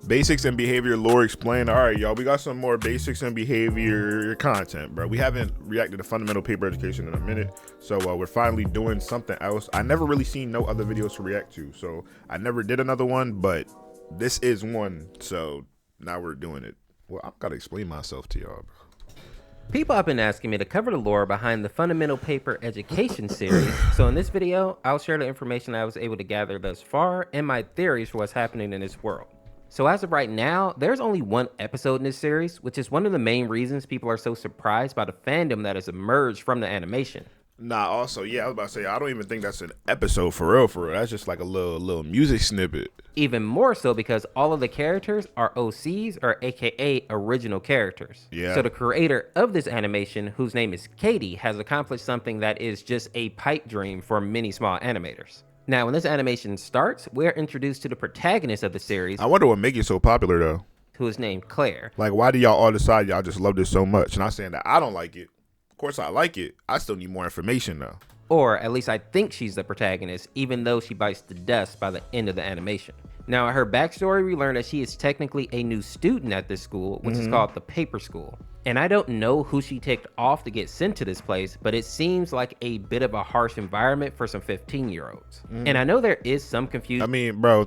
Basics and behavior lore explained. All right, y'all, we got some more basics and behavior content, bro. We haven't reacted to fundamental paper education in a minute, so we're finally doing something else. I never really seen no other videos to react to, so I never did another one, but this is one, so now we're doing it. Well, I've got to explain myself to y'all, bro. People have been asking me to cover the lore behind the Fundamental Paper Education series, so in this video, I'll share the information I was able to gather thus far and my theories for what's happening in this world. So as of right now, there's only one episode in this series, which is one of the main reasons people are so surprised by the fandom that has emerged from the animation. Nah, also, yeah, I was about to say, I don't even think that's an episode for real, for real. That's just like a little music snippet. Even more so because all of the characters are OCs, or AKA original characters. Yeah. So the creator of this animation, whose name is Katie, has accomplished something that is just a pipe dream for many small animators. Now, when this animation starts, we're introduced to the protagonist of the series. I wonder what makes it so popular, though. Who is named Claire. Like, why do y'all all decide y'all just love this so much? Not saying that I don't like it. Of course I like it. I still need more information, though. Or at least I think she's the protagonist, even though she bites the dust by the end of the animation. Now, in her backstory, we learn that she is technically a new student at this school, which is called the Paper School. And I don't know who she ticked off to get sent to this place, but it seems like a bit of a harsh environment for some 15-year-olds. And I know there is some confusion. I mean, bro,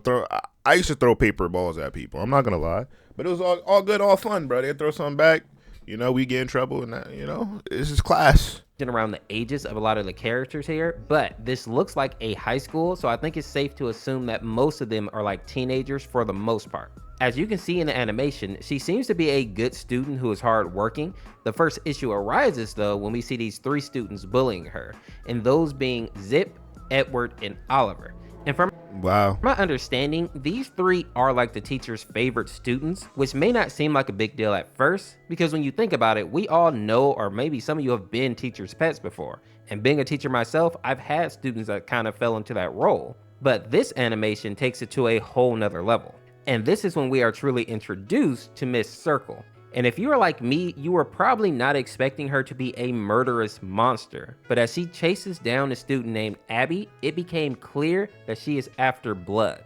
I used to throw paper balls at people. I'm not going to lie. But it was all good, all fun, bro. They'd throw something back. You know, we get in trouble, and that, you know, this is class. Around the ages of a lot of the characters here, but this looks like a high school, so I think it's safe to assume that most of them are like teenagers for the most part. As you can see in the animation, she seems to be a good student who is hardworking. The first issue arises though when we see these three students bullying her, and those being Zip, Edward, and Oliver. And from my understanding, these three are like the teacher's favorite students, which may not seem like a big deal at first, because when you think about it, we all know, or maybe some of you have been teachers' pets before. And being a teacher myself, I've had students that kind of fell into that role. But this animation takes it to a whole nother level. And this is when we are truly introduced to Miss Circle. And if you are like me, you were probably not expecting her to be a murderous monster. But as she chases down a student named Abby, it became clear that she is after blood.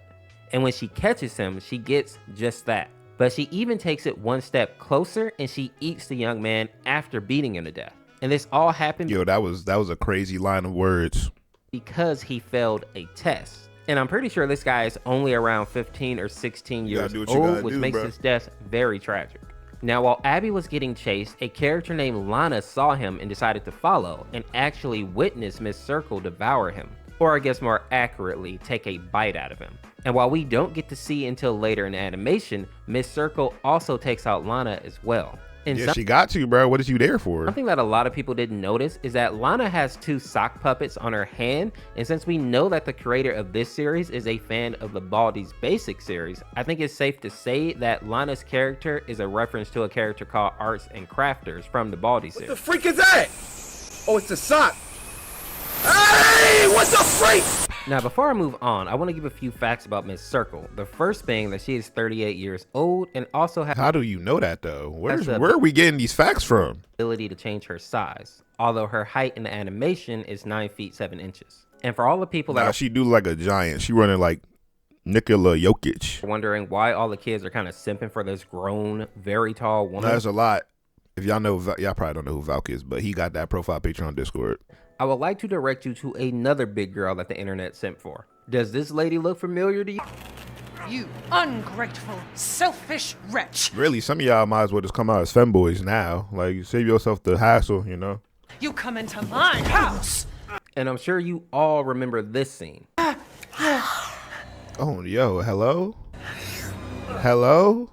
And when she catches him, she gets just that. But she even takes it one step closer and she eats the young man after beating him to death. And this all happened— Yo, that was a crazy line of words. —because he failed a test. And I'm pretty sure this guy is only around 15 or 16 years old, which makes his death very tragic. Now, while Abby was getting chased, a character named Lana saw him and decided to follow, and actually witnessed Miss Circle devour him. Or I guess more accurately, take a bite out of him. And while we don't get to see until later in the animation, Miss Circle also takes out Lana as well. And yeah, she got to, bro. What is you there for? Something that a lot of people didn't notice is that Lana has two sock puppets on her hand, and since we know that the creator of this series is a fan of the Baldi's Basic series, I think it's safe to say that Lana's character is a reference to a character called Arts and Crafters from the Baldi series. What the freak is that? Oh, it's a sock. Hey, what the freak? Now, before I move on, I want to give a few facts about Miss Circle. The first being that she is 38 years old and also has— How do you know that, though? Where are we getting these facts from? ability to change her size, although her height in the animation is 9 feet 7 inches. And for all the people that she do like a giant. She running like Nikola Jokic. are wondering why all the kids are kind of simping for this grown, very tall woman— That's a lot. If y'all know, y'all probably don't know who Valk is, but he got that profile picture on Discord. I would like to direct you to another big girl that the internet simped for. Does this lady look familiar to you? You ungrateful, selfish wretch. Really, some of y'all might as well just come out as femboys now. Like, save yourself the hassle, you know? You come into my house. And I'm sure you all remember this scene. Oh, yo, hello? Hello?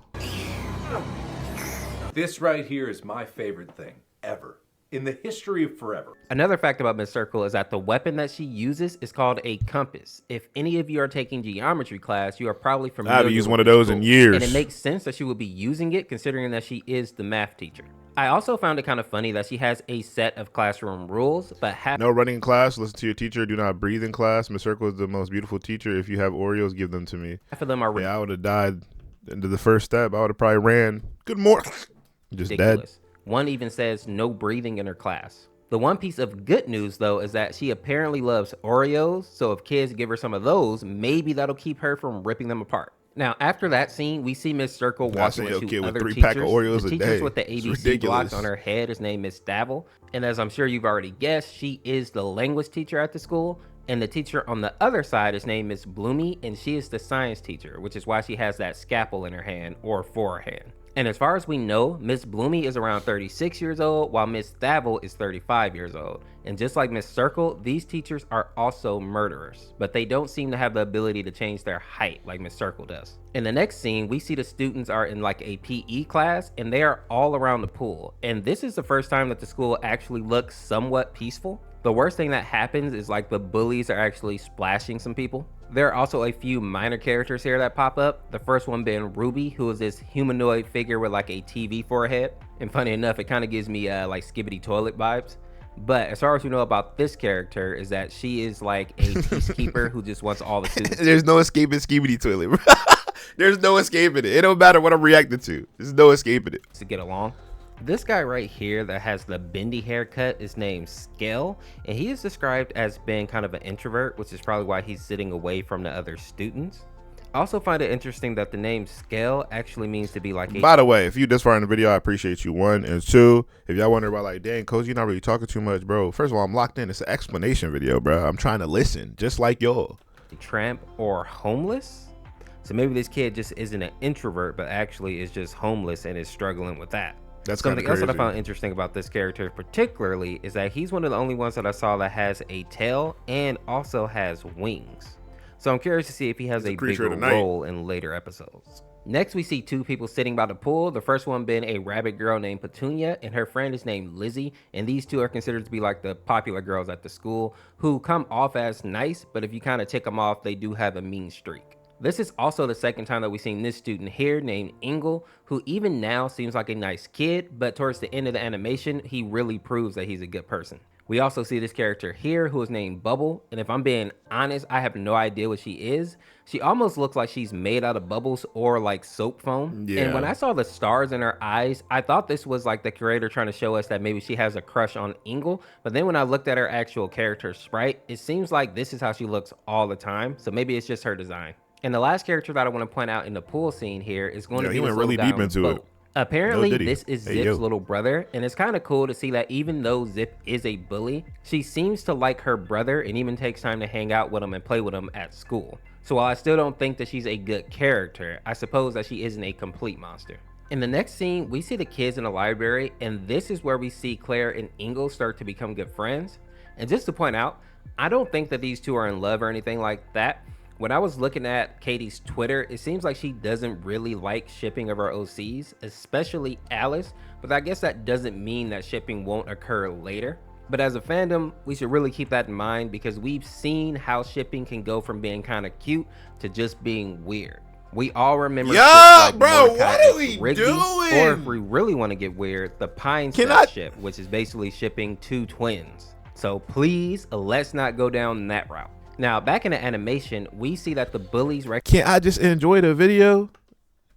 This right here is my favorite thing ever in the history of forever. Another fact about Miss Circle is that the weapon that she uses is called a compass. If any of you are taking geometry class, you are probably familiar— I haven't used one of those in years. And it makes sense that she would be using it considering that she is the math teacher. I also found it kind of funny that she has a set of classroom rules, but no running in class, listen to your teacher, do not breathe in class. Miss Circle is the most beautiful teacher. If you have Oreos, give them to me. half of them are— Yeah, I would have died into the first step. I would have probably ran. Good morning. Just ridiculous. Dead. One even says no breathing in her class. The one piece of good news, though, is that she apparently loves Oreos, so if kids give her some of those, maybe that'll keep her from ripping them apart. Now, after that scene, we see Miss Circle That's walking a with kid two with other 3 teachers. pack of Oreos The a teachers day. with the It's ABC blocks ridiculous. on her head is named Miss Davel. And as I'm sure you've already guessed, she is the language teacher at the school. And the teacher on the other side is named Miss Bloomy, and she is the science teacher, which is why she has that scalpel in her hand, or for her hand. And as far as we know, Miss Bloomy is around 36 years old, while Miss Thavel is 35 years old. And just like Miss Circle, these teachers are also murderers, but they don't seem to have the ability to change their height like Miss Circle does. In the next scene, we see the students are in like a PE class, and they are all around the pool. And this is the first time that the school actually looks somewhat peaceful. The worst thing that happens is like the bullies are actually splashing some people. There are also a few minor characters here that pop up. The first one being Ruby, who is this humanoid figure with like a TV for a head. And funny enough, it kind of gives me like Skibbity Toilet vibes. But as far as we know about this character is that she is like a peacekeeper who just wants all the students. There's no escaping Skibbity Toilet, bro. There's no escaping it. It don't matter what I'm reacting to. There's no escaping it. To get along. This guy right here that has the bendy haircut is named Skell, and he is described as being kind of an introvert, which is probably why he's sitting away from the other students. I also find it interesting that the name Skell actually means to be like a— By the way, if you this far in the video, I appreciate you. 1 and 2. If y'all wonder about like, dang, Cozy, you're not really talking too much, bro. First of all, I'm locked in. It's an explanation video, bro. I'm trying to listen, just like y'all. tramp or homeless. So maybe this kid just isn't an introvert, but actually is just homeless and is struggling with that. That's something else that I crazy. found interesting about this character particularly is that he's one of the only ones that I saw that has a tail and also has wings. So I'm curious to see if he has a creature bigger of the night. role in later episodes. Next, we see two people sitting by the pool. The first one being a rabbit girl named Petunia, and her friend is named Lizzie. And these two are considered to be like the popular girls at the school who come off as nice, but if you kind of tick them off, they do have a mean streak. This is also the second time that we've seen this student here named Ingle, who even now seems like a nice kid, but towards the end of the animation, he really proves that he's a good person. We also see this character here who is named Bubble, and if I'm being honest, I have no idea what she is. She almost looks like she's made out of bubbles or like soap foam. Yeah. And when I saw the stars in her eyes, I thought this was like the creator trying to show us that maybe she has a crush on Ingle. But then when I looked at her actual character sprite, it seems like this is how she looks all the time. So maybe it's just her design. And the last character that I want to point out in the pool scene here is going to be he this went little really guy deep on the into boat. it. Apparently, No, did he? this is Hey, Zip's yo. little brother, and it's kind of cool to see that even though Zip is a bully, she seems to like her brother and even takes time to hang out with him and play with him at school. So while I still don't think that she's a good character, I suppose that she isn't a complete monster. In the next scene, we see the kids in the library, and this is where we see Claire and Ingle start to become good friends. And just to point out, I don't think that these two are in love or anything like that. When I was looking at Katie's Twitter, it seems like she doesn't really like shipping of her OCs, especially Alice, but I guess that doesn't mean that shipping won't occur later. But as a fandom, we should really keep that in mind because we've seen how shipping can go from being kind of cute to just being weird. We all remember ships like bro, Mordecai what are and we Rigby, doing? or if we really want to get weird, the Pine Can Set I- ship, which is basically shipping two twins. So please, let's not go down that route. Now, back in the animation, we see that the bullies Can't I just enjoy the video?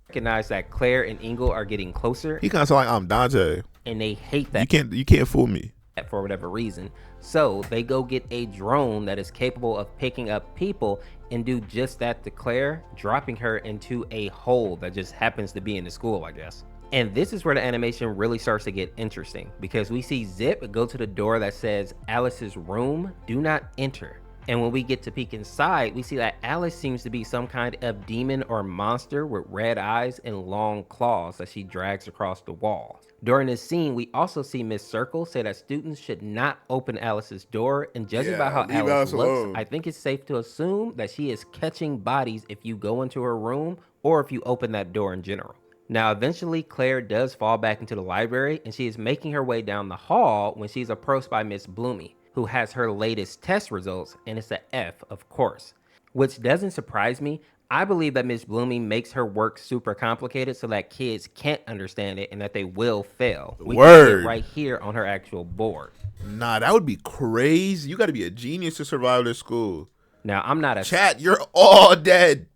recognize that Claire and Ingle are getting closer, He kind of sound like I'm Dante. and they hate that You can't fool me. for whatever reason. So they go get a drone that is capable of picking up people and do just that to Claire, dropping her into a hole that just happens to be in the school, I guess. And this is where the animation really starts to get interesting because we see Zip go to the door that says Alice's room, do not enter. And when we get to peek inside, we see that Alice seems to be some kind of demon or monster with red eyes and long claws that she drags across the wall. During this scene, we also see Miss Circle say that students should not open Alice's door, and judging by how leave Alice Alice looks, alone. I think it's safe to assume that she is catching bodies if you go into her room or if you open that door in general. Now, eventually, Claire does fall back into the library, and she is making her way down the hall when she's approached by Miss Bloomy, who has her latest test results, and it's an F, of course. Which doesn't surprise me. I believe that Miss Bloomy makes her work super complicated so that kids can't understand it and that they will fail. We can see Word. it right here on her actual board. Nah, that would be crazy. You got to be a genius to survive this school. Now, I'm not a Chat, you're all dead.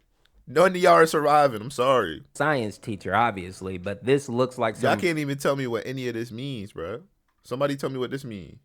None of y'all are surviving. I'm sorry. science teacher, obviously, but this looks like Y'all some can't even tell me what any of this means, bro. Somebody tell me what this means.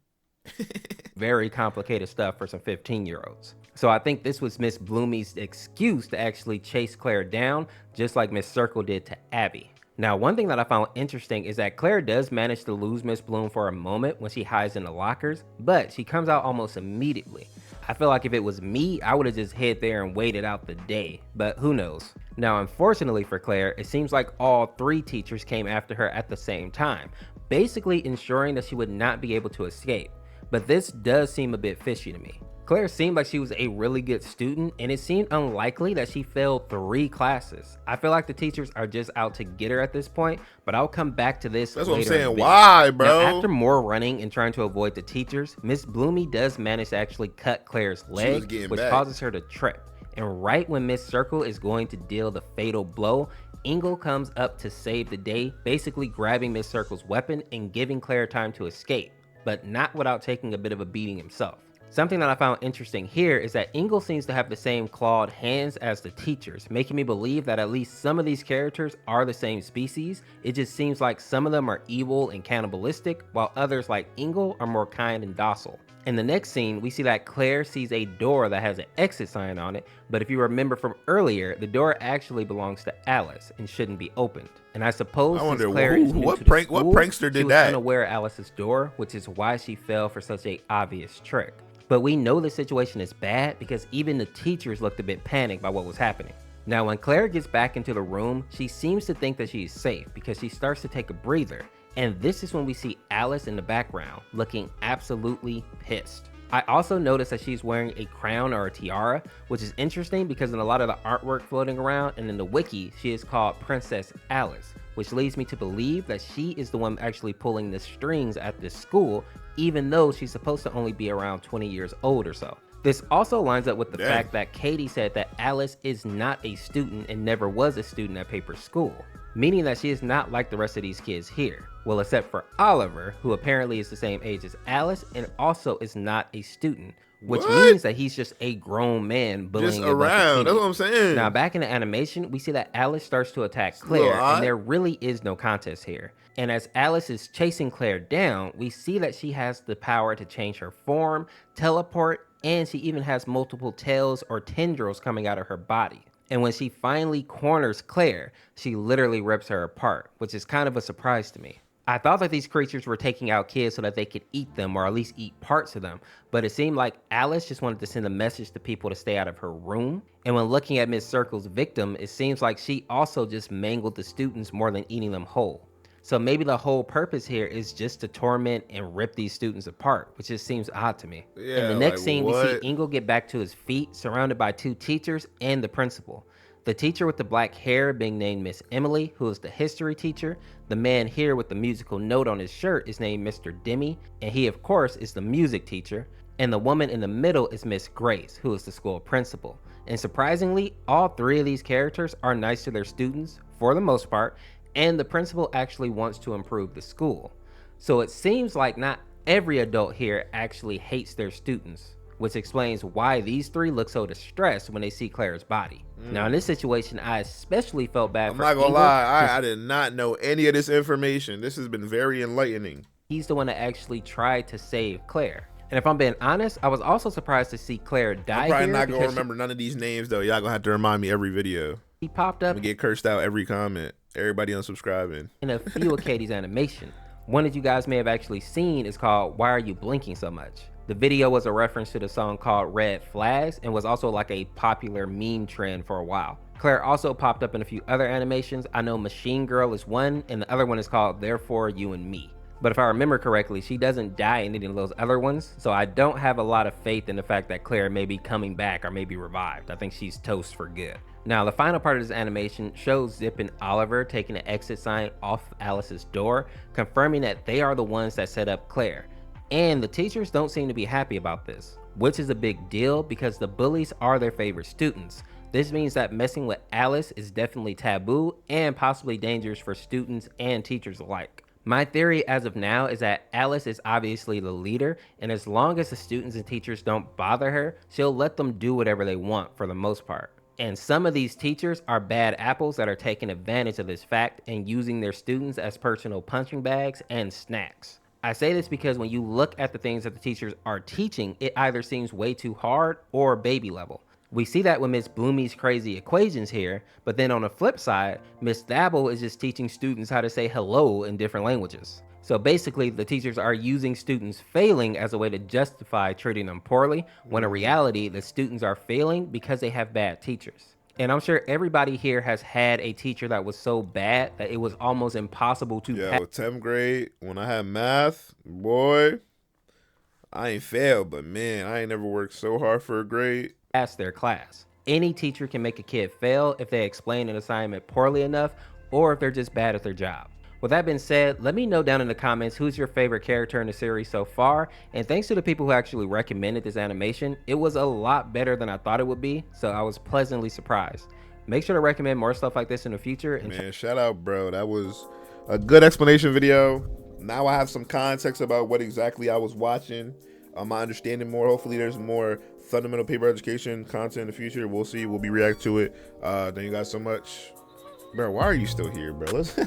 very complicated stuff for some 15-year-olds. So I think this was Miss Bloomy's excuse to actually chase Claire down, just like Miss Circle did to Abby. Now, one thing that I found interesting is that Claire does manage to lose Miss Bloom for a moment when she hides in the lockers, but she comes out almost immediately. I feel like if it was me, I would have just hid there and waited out the day, but who knows. Now, unfortunately for Claire, it seems like all 3 teachers came after her at the same time, basically ensuring that she would not be able to escape. But this does seem a bit fishy to me. Claire seemed like she was a really good student, and it seemed unlikely that she failed 3 classes. I feel like the teachers are just out to get her at this point, but I'll come back to this That's later. what I'm saying. Why, bro? Now, after more running and trying to avoid the teachers, Miss Bloomy does manage to actually cut Claire's leg, which causes her to trip. And right when Miss Circle is going to deal the fatal blow, Ingle comes up to save the day, basically grabbing Miss Circle's weapon and giving Claire time to escape, but not without taking a bit of a beating himself. Something that I found interesting here is that Ingle seems to have the same clawed hands as the teachers, making me believe that at least some of these characters are the same species. It just seems like some of them are evil and cannibalistic, while others like Ingle are more kind and docile. In the next scene, we see that Claire sees a door that has an exit sign on it, but if you remember from earlier, the door actually belongs to Alice and shouldn't be opened. And I suppose since Claire is new to the school, what prankster did she was that? unaware of Alice's door, which is why she fell for such a obvious trick. But we know the situation is bad because even the teachers looked a bit panicked by what was happening. Now, when Claire gets back into the room, she seems to think that she is safe because she starts to take a breather. And this is when we see Alice in the background looking absolutely pissed. I also noticed that she's wearing a crown or a tiara, which is interesting because in a lot of the artwork floating around and in the wiki, she is called Princess Alice, which leads me to believe that she is the one actually pulling the strings at this school, even though she's supposed to only be around 20 years old or so. This also lines up with the fact that Katie said that Alice is not a student and never was a student at Paper School, meaning that she is not like the rest of these kids here. Well, except for Oliver, who apparently is the same age as Alice and also is not a student, which means that he's just a grown man bullying just around. That's what I'm saying. Now, back in the animation, we see that Alice starts to attack Claire, and there really is no contest here. And as Alice is chasing Claire down, we see that she has the power to change her form, teleport, and she even has multiple tails or tendrils coming out of her body. And when she finally corners Claire, she literally rips her apart, which is kind of a surprise to me. I thought that these creatures were taking out kids so that they could eat them or at least eat parts of them, but it seemed like Alice just wanted to send a message to people to stay out of her room. And when looking at Miss Circle's victim, it seems like she also just mangled the students more than eating them whole. So maybe the whole purpose here is just to torment and rip these students apart, which just seems odd to me. Yeah, in the next scene, what? we see Ingle get back to his feet, surrounded by 2 teachers and the principal. The teacher with the black hair being named Miss Emily, who is the history teacher. The man here with the musical note on his shirt is named Mr. Demi, and he of course is the music teacher. And the woman in the middle is Miss Grace, who is the school principal. And surprisingly, all 3 of these characters are nice to their students, for the most part, and the principal actually wants to improve the school. So it seems like not every adult here actually hates their students, which explains why these 3 look so distressed when they see Claire's body. Now in this situation, I especially felt bad for I'm not gonna Ingle, lie, I did not know any of this information. This has been very enlightening. He's the one that actually tried to save Claire. And if I'm being honest, I was also surprised to see Claire die I'm probably here not gonna because remember none of these names though. Y'all gonna have to remind me every video. she popped up We get cursed out every comment. Everybody unsubscribing. in a few of Katie's animation. One that you guys may have actually seen is called Why Are You Blinking So Much? The video was a reference to the song called Red Flags and was also like a popular meme trend for a while. Claire also popped up in a few other animations. I know Machine Girl is one, and the other one is called Therefore You and Me. But if I remember correctly, she doesn't die in any of those other ones, so I don't have a lot of faith in the fact that Claire may be coming back or may be revived. I think she's toast for good. Now, the final part of this animation shows Zip and Oliver taking an exit sign off Alice's door, confirming that they are the ones that set up Claire. And the teachers don't seem to be happy about this, which is a big deal because the bullies are their favorite students. This means that messing with Alice is definitely taboo and possibly dangerous for students and teachers alike. My theory as of now is that Alice is obviously the leader, and as long as the students and teachers don't bother her, she'll let them do whatever they want for the most part. And some of these teachers are bad apples that are taking advantage of this fact and using their students as personal punching bags and snacks. I say this because when you look at the things that the teachers are teaching, it either seems way too hard or baby level. We see that with Miss Bloomy's crazy equations here, but then on the flip side, Miss Dabble is just teaching students how to say hello in different languages. So basically, the teachers are using students failing as a way to justify treating them poorly, when in reality, the students are failing because they have bad teachers. And I'm sure everybody here has had a teacher that was so bad that it was almost impossible to Yeah, with 10th grade, when I had math, boy, I ain't failed, but man, I ain't never worked so hard for a grade. pass their class. Any teacher can make a kid fail if they explain an assignment poorly enough or if they're just bad at their job. With that being said, let me know down in the comments who's your favorite character in the series so far, and thanks to the people who actually recommended this animation. It was a lot better than I thought it would be, so I was pleasantly surprised. Make sure to recommend more stuff like this in the future. And Man, shout out, bro. That was a good explanation video. Now I have some context about what exactly I was watching. My understanding more. Hopefully there's more fundamental paper education content in the future. We'll see. We'll be react to it. Thank you guys so much. Bro, why are you still here, bro? Let's